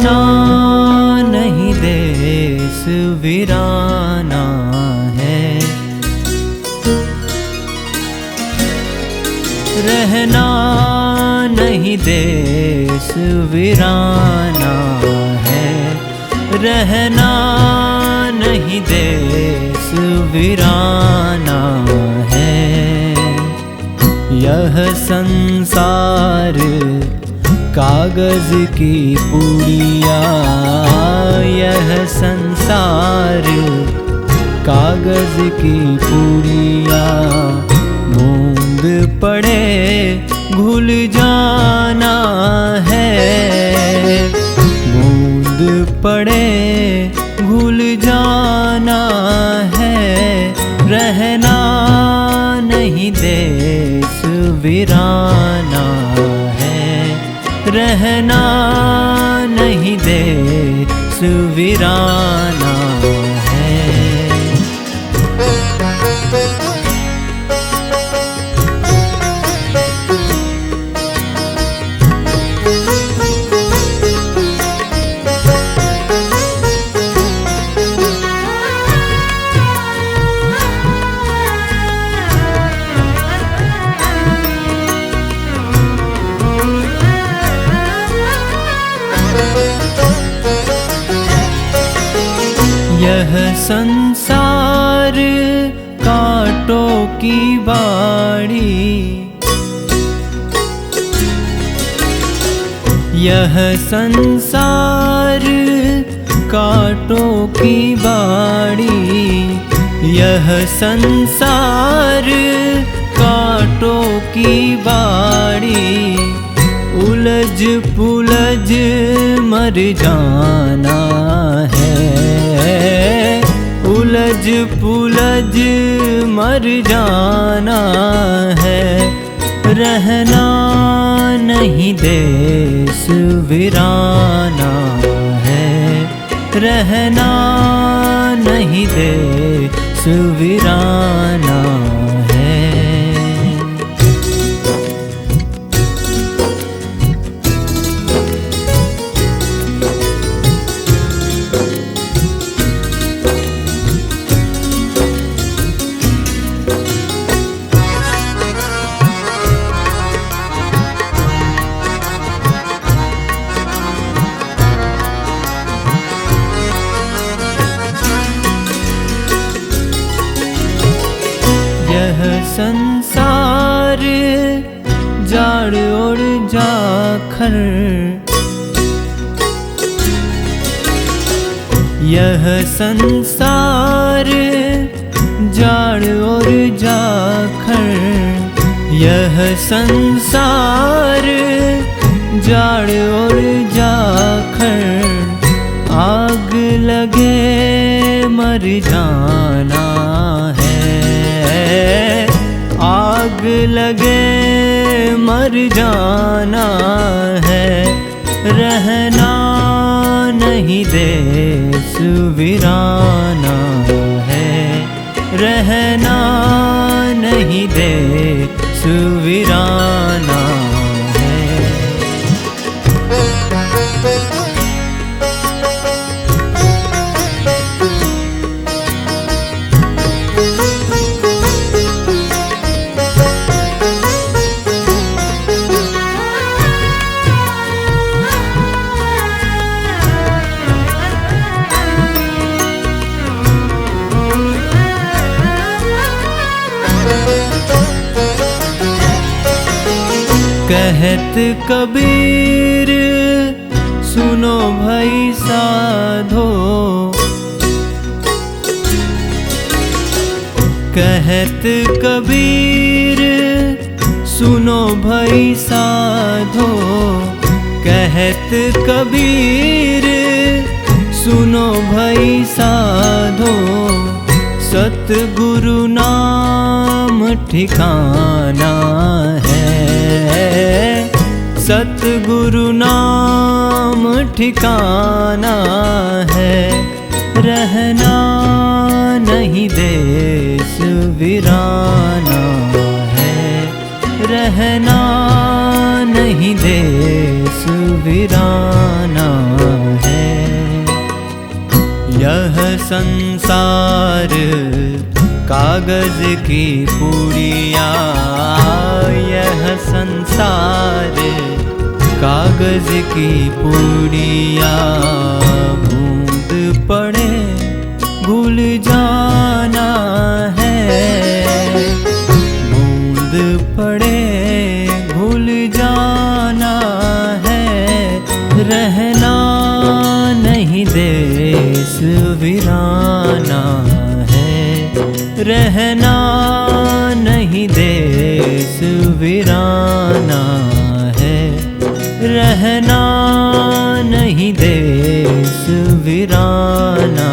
रहना नहीं देश वीराना है, रहना नहीं देश वीराना है, रहना नहीं देश वीराना है। यह संसार कागज की पुड़िया, यह संसार कागज की पुड़िया, बूंद पड़े घुल जाना है, बूंद पड़े घुल जाना है। रहना नहीं देश वीराना है, रहना नहीं देश वीराना है। यह संसार कांटों की बाड़ी, यह संसार कांटों की बाड़ी, यह संसार कांटों की बाड़ी, उलझ पुलझ मर जाना है, उलझ पुलझ मर जाना है। रहना नहीं देश वीराना है, रहना नहीं देश वीराना है। यह संसार जाड़ और जाखर, यह संसार जाड़ और जाखर, यह संसार जाड़ और जाखर, आग लगे मर जाना है, आग लगे मर जाना है। रहना नहीं देश वीराना है, रहना नहीं देश वीराना है। कहत कबीर सुनो भाई साधो, कहत कबीर सुनो भाई साधो, कहत कबीर सुनो भाई साधो, सतगुरु नाम ठिकाना है, सतगुरु नाम ठिकाना है। रहना नहीं देश वीराना है, रहना नहीं देश वीराना है। यह संसार कागज की पुड़िया, यह संसार कागज की पुड़िया, बूंद पड़े भूल जाना है, बूंद पड़े भूल जाना है। रहना नहीं देश वीराना है, रहना नहीं देश वीराना है, रहना नहीं देश वीराना।